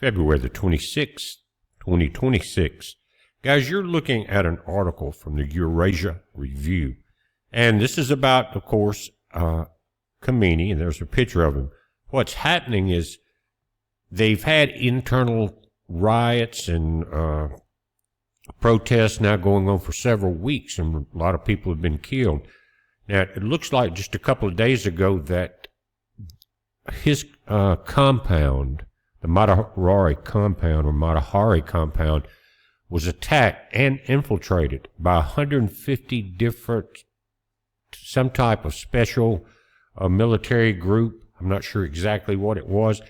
February the 26th, 2026. Guys, you're looking at an article from the Eurasia Review. And this is about, of course, Khamenie, and there's a picture of him. What's happening is they've had internal riots and protests now going on for several weeks, and a lot of people have been killed. Now, it looks like just a couple of days ago that his compound, the Matahari compound, was attacked and infiltrated by 150 different, some type of special military group. I'm not sure exactly what it was.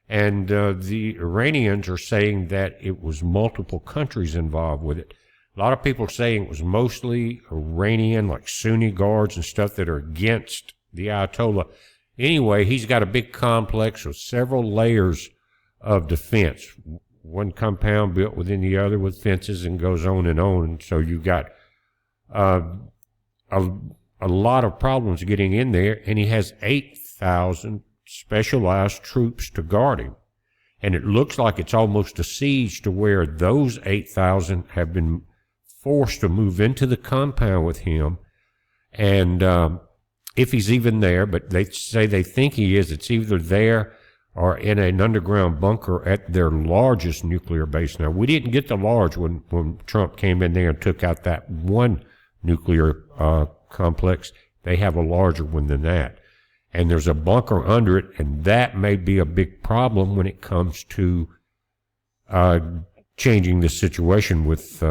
And the Iranians are saying that it was multiple countries involved with it. A lot of people are saying it was mostly Iranian, like Sunni guards and stuff that are against the Ayatollah. Anyway, he's got a big complex with several layers of defense. One compound built within the other with fences and goes on and on. So you've got a lot of problems getting in there, and he has 8,000 specialized troops to guard him. And it looks like it's almost a siege to where those 8,000 have been forced to move into the compound with him. And if he's even there, but they say they think he is, it's either there or in an underground bunker at their largest nuclear base. Now, we didn't get the large when Trump came in there and took out that one nuclear complex. They have a larger one than that. And there's a bunker under it, and that may be a big problem when it comes to changing the situation with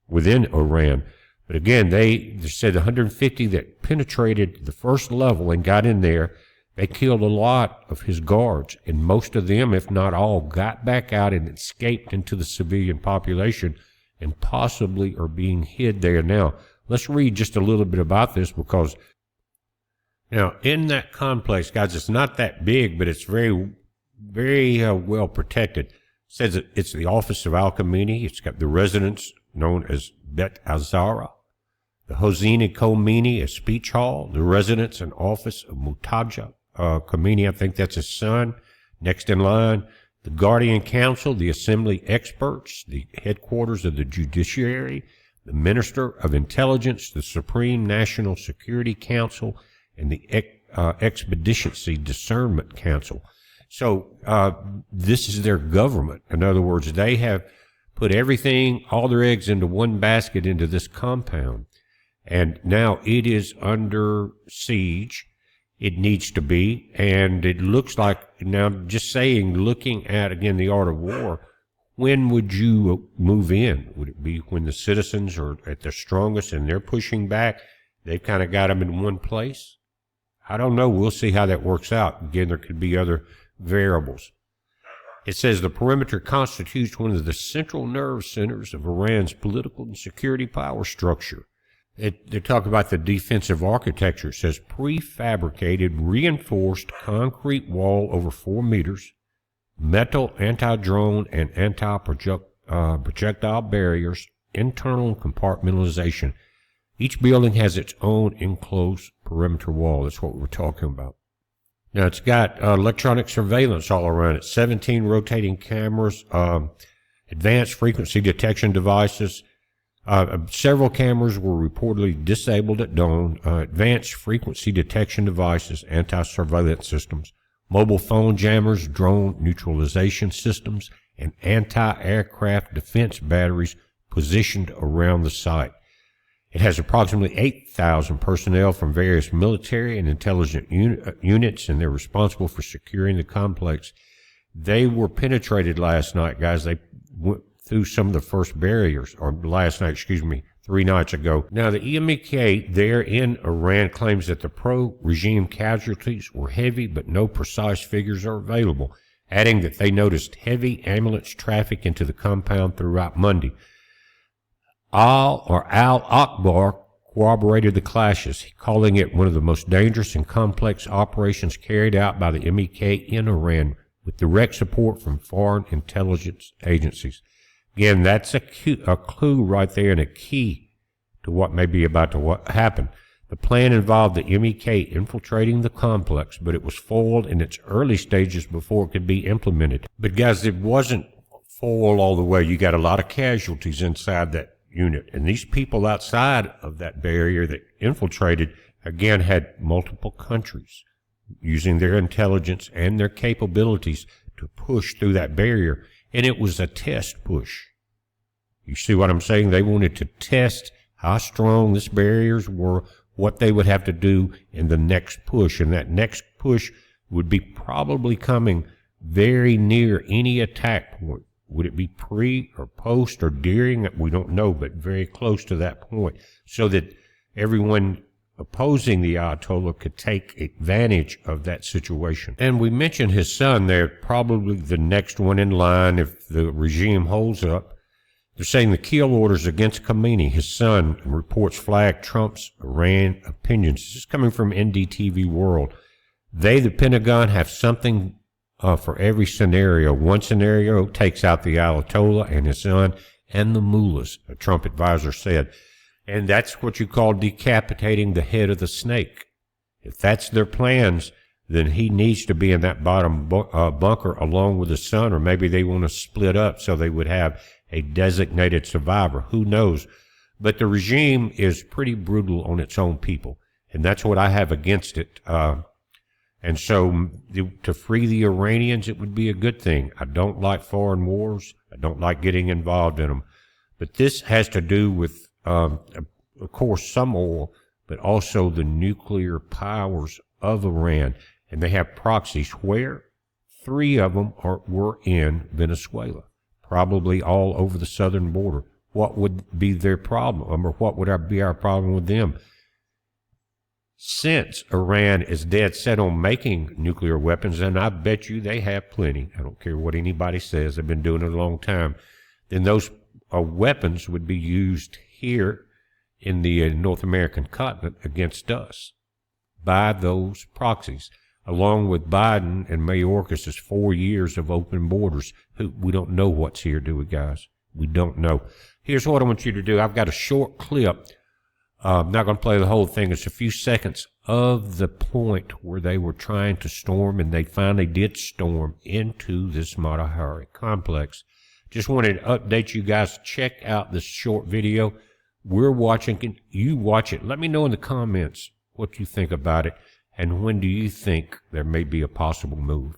within Iran. But again, they said 150 that penetrated the first level and got in there. They killed a lot of his guards, and most of them, if not all, got back out and escaped into the civilian population and possibly are being hid there now. Let's read just a little bit about this, because now in that complex, guys, it's not that big, but it's very, very well protected. It says that it's the office of Al-Khameni. It's got the residence known as Bet Azara, the Hosseini Khomeini, a speech hall, the residence and office of Murtaza Khameni, I think that's his son. Next in line, the Guardian Council, the Assembly experts, the headquarters of the Judiciary, the Minister of Intelligence, the Supreme National Security Council, and the Expediency Discernment Council. So this is their government. In other words, they have put everything, all their eggs into one basket into this compound. And now it is under siege. It needs to be. And it looks like, now just saying, looking at, again, the art of war, when would you move in? Would it be when the citizens are at their strongest and they're pushing back? They've kind of got them in one place? I don't know. We'll see how that works out. Again, there could be other variables. It says the perimeter constitutes one of the central nerve centers of Iran's political and security power structure. They talk about the defensive architecture. It says prefabricated, reinforced concrete wall over 4 meters, metal anti-drone and anti-projectile barriers, internal compartmentalization. Each building has its own enclosed perimeter wall. That's what we're talking about. Now, it's got electronic surveillance all around it, 17 rotating cameras, advanced frequency detection devices. Several cameras were reportedly disabled at dawn, advanced frequency detection devices, anti-surveillance systems, mobile phone jammers, drone neutralization systems, and anti-aircraft defense batteries positioned around the site. It has approximately 8,000 personnel from various military and intelligence units, and they're responsible for securing the complex. They were penetrated last night, guys. They went through some of the first barriers, or last night, 3 nights ago. Now, the EMK there in Iran claims that the pro-regime casualties were heavy, but no precise figures are available, adding that they noticed heavy ambulance traffic into the compound throughout Monday. Al-Akbar corroborated the clashes, calling it one of the most dangerous and complex operations carried out by the MEK in Iran, with direct support from foreign intelligence agencies. Again, that's a clue right there and a key to what may be about to happen. The plan involved the MEK infiltrating the complex, but it was foiled in its early stages before it could be implemented. But guys, it wasn't foiled all the way. You got a lot of casualties inside that unit. And these people outside of that barrier that infiltrated, again, had multiple countries using their intelligence and their capabilities to push through that barrier. And it was a test push. You see what I'm saying? They wanted to test how strong these barriers were, what they would have to do in the next push. And that next push would be probably coming very near any attack point. Would it be pre or post or during? We don't know, but very close to that point, so that everyone opposing the Ayatollah could take advantage of that situation. And we mentioned his son there, probably the next one in line if the regime holds up. They're saying the kill orders against Khamenie, his son, and reports flag Trump's Iran opinions. This is coming from NDTV World. They, the Pentagon, have something for every scenario. One scenario takes out the Ayatollah and his son and the mullahs, a Trump advisor said. And that's what you call decapitating the head of the snake. If that's their plans, then he needs to be in that bottom bunker along with his son, or maybe they want to split up so they would have a designated survivor. Who knows? But the regime is pretty brutal on its own people, and that's what I have against it. And so to free the Iranians, it would be a good thing. I don't like foreign wars. I don't like getting involved in them. But this has to do with, of course, some oil, but also the nuclear powers of Iran. And they have proxies where 3 of them were in Venezuela, probably all over the southern border. What would be their problem, or what would be our problem with them? Since Iran is dead set on making nuclear weapons, and I bet you they have plenty, I don't care what anybody says, they've been doing it a long time, then those weapons would be used here in the North American continent against us by those proxies, along with Biden and Mayorkas' 4 years of open borders. We don't know what's here, do we, guys? We don't know. Here's what I want you to do. I've got a short clip. I'm not going to play the whole thing. It's a few seconds of the point where they were trying to storm, and they finally did storm into this Matahari complex. Just wanted to update you guys. Check out this short video. We're watching. You watch it. Let me know in the comments what you think about it, and when do you think there may be a possible move.